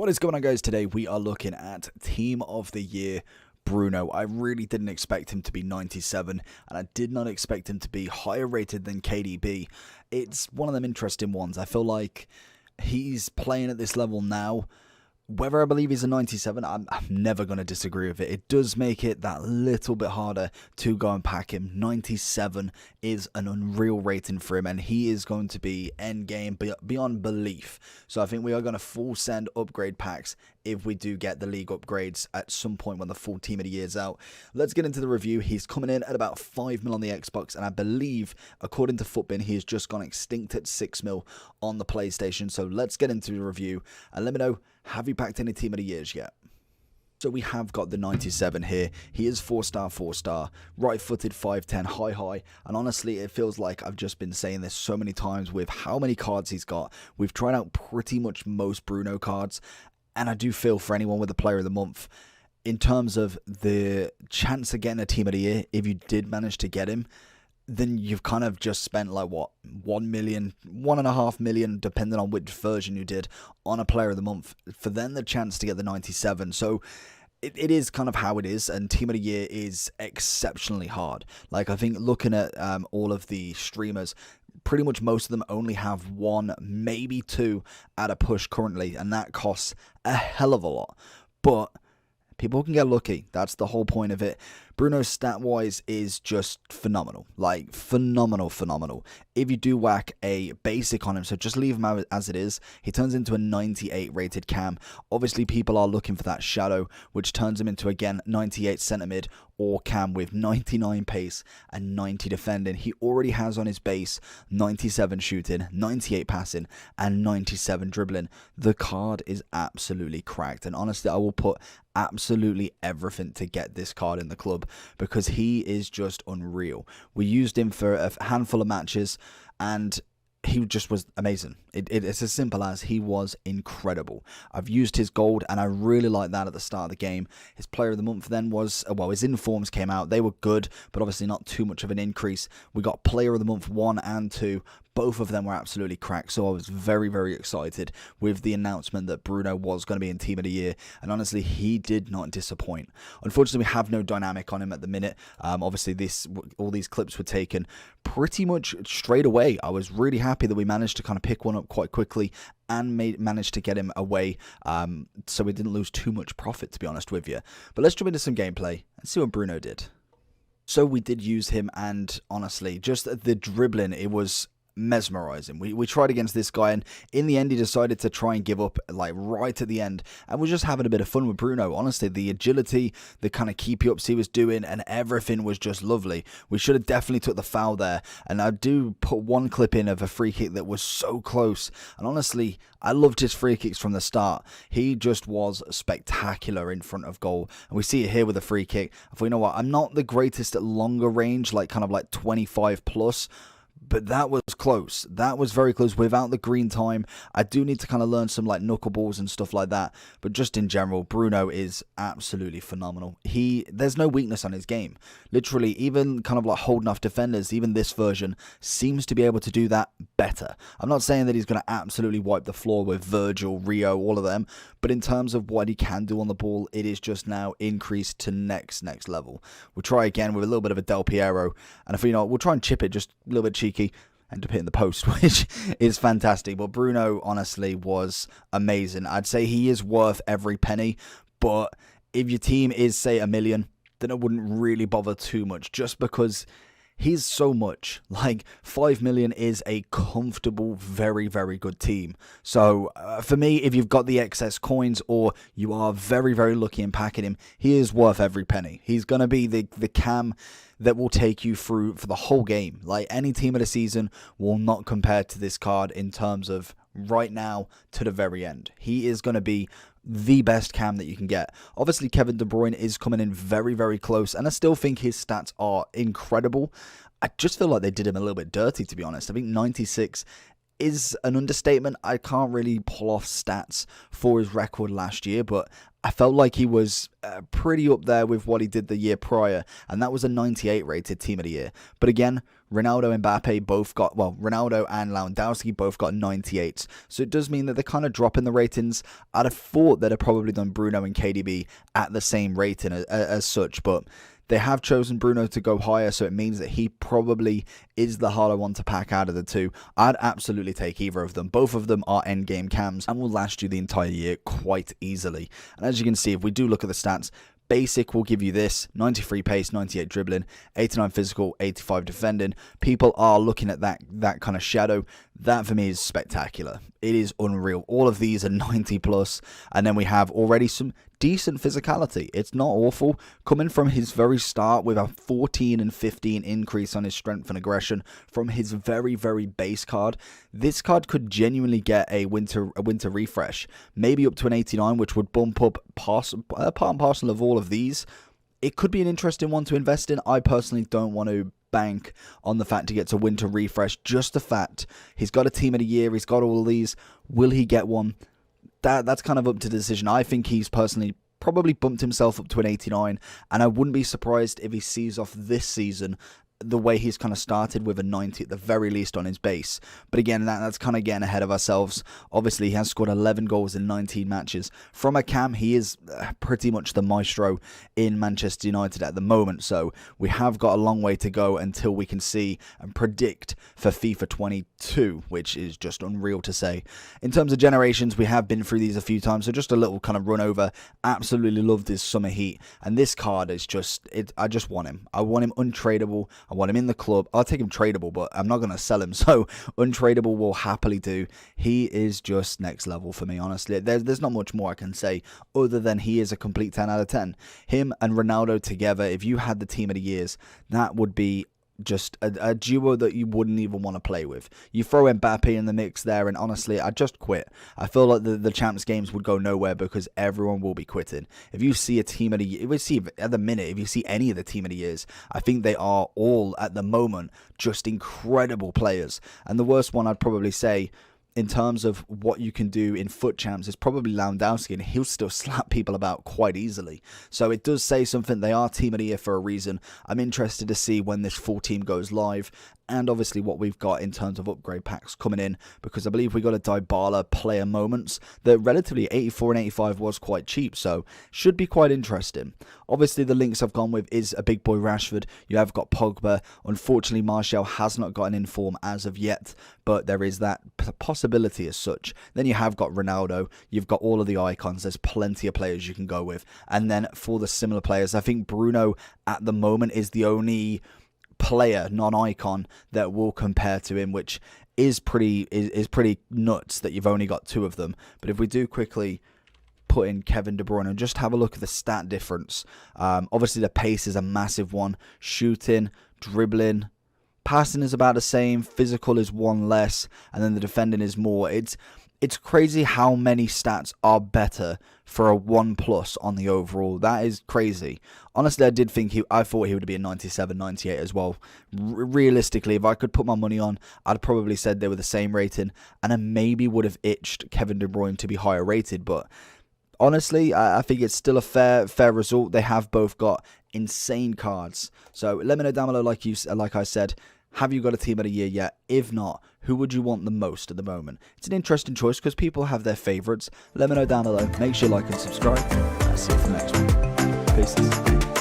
What is going on, guys? Today we are looking at Team of the Year Bruno. I really didn't expect him to be 97, and I did not expect him to be higher rated than KDB. It's one of them interesting ones. I feel like he's playing at this level now. Whether I believe he's a 97, I'm never going to disagree with it. It does make it that little bit harder to go and pack him. 97 is an unreal rating for him, and he is going to be endgame beyond belief. So I think we are going to full send upgrade packs if we do get the league upgrades at some point when the full Team of the Year is out. Let's get into the review. He's coming in at about 5 mil on the Xbox, and I believe, according to Futbin, he has just gone extinct at 6 mil on the PlayStation. So let's get into the review, and let me know, have you packed any Team of the Years yet? So we have got the 97 here. He is 4-star, right-footed, 5'10", high, and honestly, it feels like I've just been saying this so many times with how many cards he's got. We've tried out pretty much most Bruno cards, and I do feel for anyone with the Player of the Month, in terms of the chance of getting a Team of the Year, if you did manage to get him, then you've kind of just spent like what, 1 million, 1.5 million, depending on which version you did, on a Player of the Month for then the chance to get the 97. So it is kind of how it is, and Team of the Year is exceptionally hard. Like, I think looking at all of the streamers, pretty much most of them only have 1, maybe 2 at a push currently, and that costs a hell of a lot. But people can get lucky. That's the whole point of it. Bruno's stat-wise is just phenomenal. Like, phenomenal. If you do whack a basic on him, so just leave him out as it is, he turns into a 98 rated cam. Obviously, people are looking for that shadow, which turns him into, again, 98 centre mid or cam with 99 pace and 90 defending. He already has on his base 97 shooting, 98 passing, and 97 dribbling. The card is absolutely cracked, and honestly, I will put absolutely everything to get this card in the club, because he is just unreal. We used him for a handful of matches, and he just was amazing. It's as simple as he was incredible. I've used his gold, and I really like that at the start of the game. His Player of the Month then was, well, his informs came out. They were good, but obviously not too much of an increase. We got Player of the Month 1 and 2. Both of them were absolutely cracked, so I was very excited with the announcement that Bruno was going to be in Team of the Year, and honestly, he did not disappoint. Unfortunately, we have no dynamic on him at the minute. Obviously, all these clips were taken pretty much straight away. I was really happy that we managed to kind of pick one up quite quickly and managed to get him away, so we didn't lose too much profit, to be honest with you. But let's jump into some gameplay and see what Bruno did. So we did use him, and honestly, just the dribbling, it was mesmerizing. We tried against this guy, and in the end he decided to try and give up, like, right at the end, and we're just having a bit of fun with Bruno. Honestly, the agility, the kind of keepy ups he was doing, and everything was just lovely. We should have definitely took the foul there, and I do put one clip in of a free kick that was so close, and honestly, I loved his free kicks from the start. He just was spectacular in front of goal, and we see it here with a free kick. I thought, you know what, I'm not the greatest at longer range, like kind of like 25 plus, but that was close. That was very close without the green time. I do need to kind of learn some like knuckleballs and stuff like that. But just in general, Bruno is absolutely phenomenal. There's no weakness on his game. Literally, even kind of like holding off defenders, even this version seems to be able to do that better. I'm not saying that he's going to absolutely wipe the floor with Virgil, Rio, all of them. But in terms of what he can do on the ball, it is just now increased to next level. We'll try again with a little bit of a Del Piero. And if you know, we'll try and chip it just a little bit cheeky and to hit in the post, which is fantastic. But Bruno, honestly, was amazing. I'd say he is worth every penny. But if your team is, say, 1 million, then it wouldn't really bother too much, just because he's so much. Like, 5 million is a comfortable, very good team. So for me, if you've got the excess coins, or you are very lucky in packing him, he is worth every penny. He's going to be the cam that will take you through for the whole game. Like, any team of the season will not compare to this card in terms of right now to the very end. He is going to be the best cam that you can get. Obviously, Kevin De Bruyne is coming in very close, and I still think his stats are incredible. I just feel like they did him a little bit dirty, to be honest. I think 96 is an understatement. I can't really pull off stats for his record last year, but I felt like he was pretty up there with what he did the year prior, and that was a 98 rated team of the year. But again, Ronaldo and Mbappe both got, well, Ronaldo and Lewandowski both got 98s, so it does mean that they're kind of dropping the ratings. I'd have thought they'd have probably done Bruno and KDB at the same rating as such, but they have chosen Bruno to go higher, so it means that he probably is the harder one to pack out of the two. I'd absolutely take either of them. Both of them are endgame cams and will last you the entire year quite easily. And as you can see, if we do look at the stats, basic will give you this: 93 pace, 98 dribbling, 89 physical, 85 defending. People are looking at that kind of shadow. That for me is spectacular. It is unreal. All of these are 90 plus, and then we have already some decent physicality. It's not awful. Coming from his very start with a 14 and 15 increase on his strength and aggression from his very, very base card, this card could genuinely get a winter refresh, maybe up to an 89, which would bump up part and parcel of all of these. It could be an interesting one to invest in. I personally don't want to bank on the fact he gets a winter refresh. Just the fact he's got a team of the year, he's got all of these. Will he get one? That's kind of up to decision. I think he's personally probably bumped himself up to an 89, and I wouldn't be surprised if he sees off this season the way he's kind of started with a 90 at the very least on his base. But again, that's kind of getting ahead of ourselves. Obviously, he has scored 11 goals in 19 matches. From a cam, he is pretty much the maestro in Manchester United at the moment, so we have got a long way to go until we can see and predict for FIFA 22, which is just unreal to say. In terms of generations, we have been through these a few times, so just a little kind of run over. Absolutely loved his summer heat, and this card is just, I just want him. I want him untradeable. I want him in the club. I'll take him tradable, but I'm not going to sell him, so untradeable will happily do. He is just next level for me, honestly. There's not much more I can say other than he is a complete 10 out of 10. Him and Ronaldo together, if you had the team of the years, that would be just a duo that you wouldn't even want to play with. You throw Mbappe in the mix there, and honestly, I just quit. I feel like the champs games would go nowhere because everyone will be quitting. If you see a team of the year, if you see any of the team of the years, I think they are all at the moment just incredible players. And the worst one I'd probably say, in terms of what you can do in Fut Champs, is probably Lewandowski, and he'll still slap people about quite easily. So it does say something. They are team of the year for a reason. I'm interested to see when this full team goes live, and obviously what we've got in terms of upgrade packs coming in, because I believe we got a Dybala player moments that relatively 84 and 85 was quite cheap, so should be quite interesting. Obviously the links I've gone with is a big boy Rashford. You have got Pogba. Unfortunately, Martial has not gotten in form as of yet, but there is that possibility as such. Then you have got Ronaldo. You've got all of the icons. There's plenty of players you can go with. And then for the similar players, I think Bruno at the moment is the only player, non-icon, that will compare to him, which is pretty nuts that you've only got two of them. But if we do quickly put in Kevin De Bruyne and just have a look at the stat difference, obviously the pace is a massive one. Shooting, dribbling, passing is about the same. Physical is one less, and then the defending is more. It's crazy how many stats are better for a 1+ on the overall. That is crazy. Honestly, I thought he would be a 97, 98 as well. Realistically, if I could put my money on, I'd probably said they were the same rating, and I maybe would have itched Kevin De Bruyne to be higher rated, but honestly, I think it's still a fair result. They have both got insane cards. So let me know down below, like I said, have you got a team of the year yet? If not, who would you want the most at the moment? It's an interesting choice because people have their favourites. Let me know down below. Make sure you like and subscribe. I'll see you for the next one. Peace.